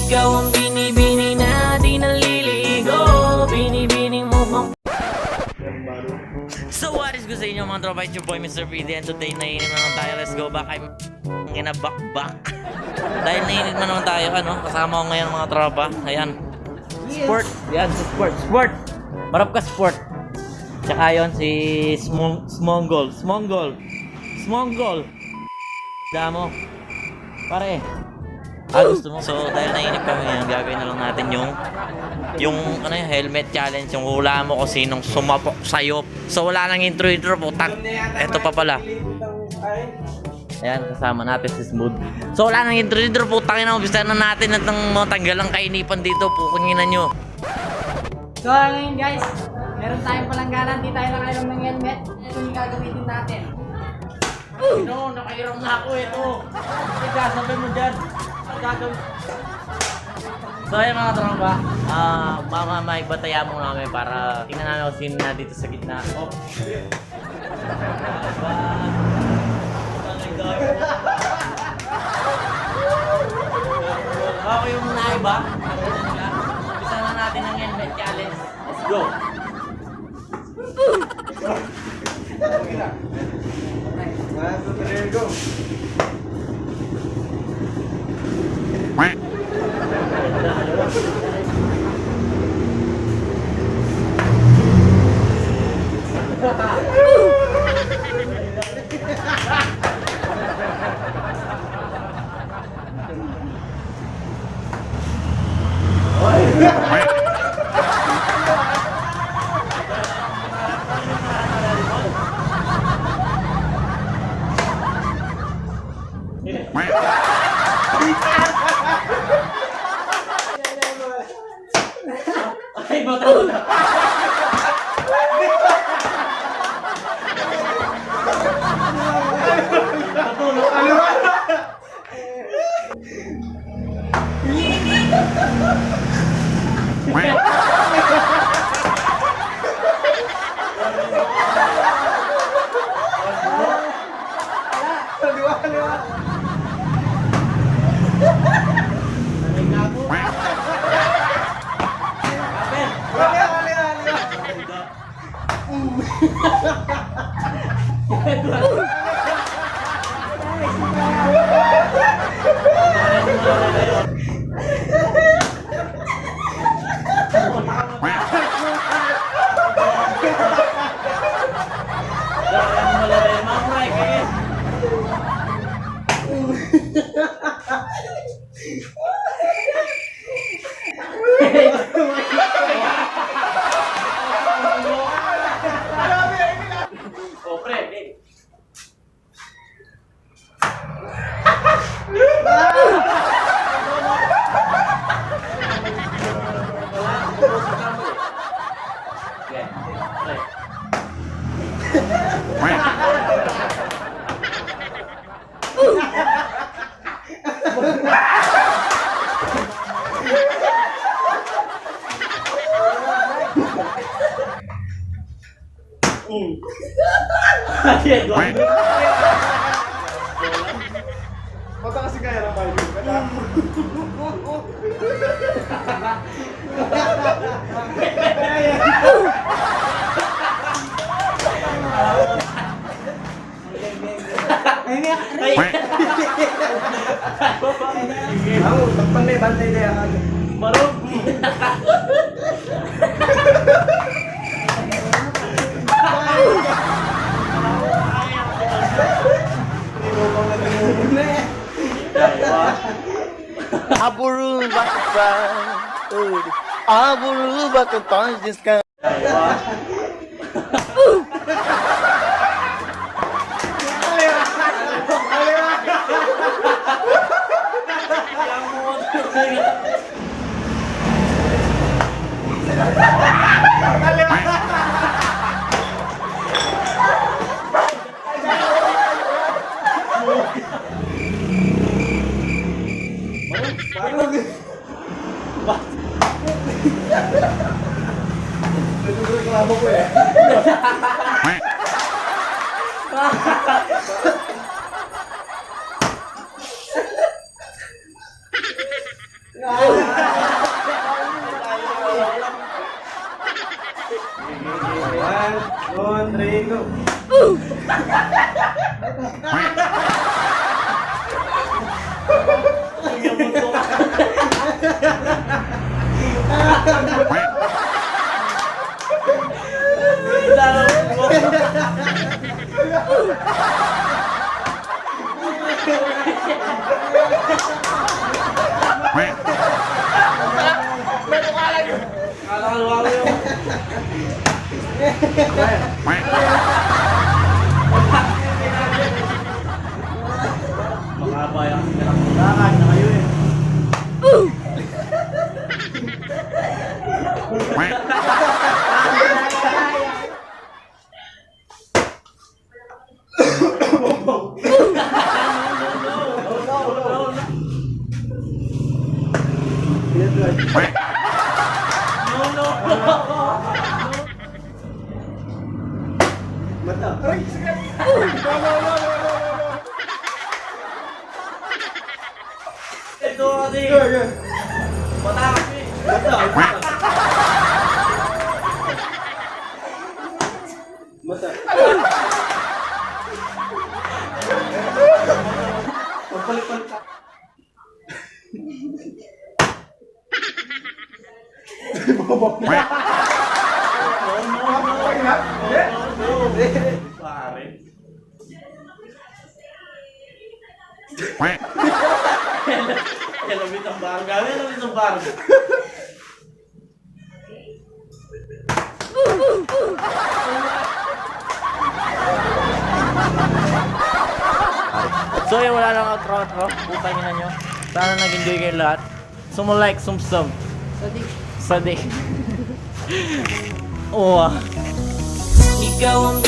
Ikaw ang binibini na di naliligo. Binibining mo bang... So what is good sa inyo mga tropa? It's your boy Mr. PD and today naiinip naman tayo. Let's go back. I'm ginabakbak. Dahil naiinip na naman tayo, ano? Kasama ko ngayon mga tropa. Ayan. Sport. Yan, sport. Sport. Marap ka sport. Tsaka yun si Smongol. Damo. Pare. Gusto mo? So dahil naiinip kami ngayon, gagawin na lang natin yung ano yung helmet challenge, yung hula mo kung sinong sumapok sa'yo. So wala nang intro putak. Eto pa pala. Ayan, kasama natin si Smooth. So wala nang intro putak na umpisa na natin at nang matanggal ang kainipan dito, pukunginan nyo. So ngayon guys, meron tayong palangganan, di tayo nakairam ng helmet. Ito yung gagamitin natin. No, nakairam na ako ito. Sabi mo dyan. Gagawin. So ayun mga tropa, may bataya mo namin para tingnan namin kung sino na dito sa gitna. Oh. Okay yung muna iba. Umpisa na natin ang helmet challenge. Let's go! Go! Ay, bata na. Mata kasi kaya ng bayo. Ako, bantay na yan. Marog. Aburu bakit tangis ka? Reklamo ko eh. So yun, wala lang outro. Putang ina nyo. Sana nag-enjoy kayo lahat. Sumulike, sumsum. Sadik. Oo ah. Ikaw ang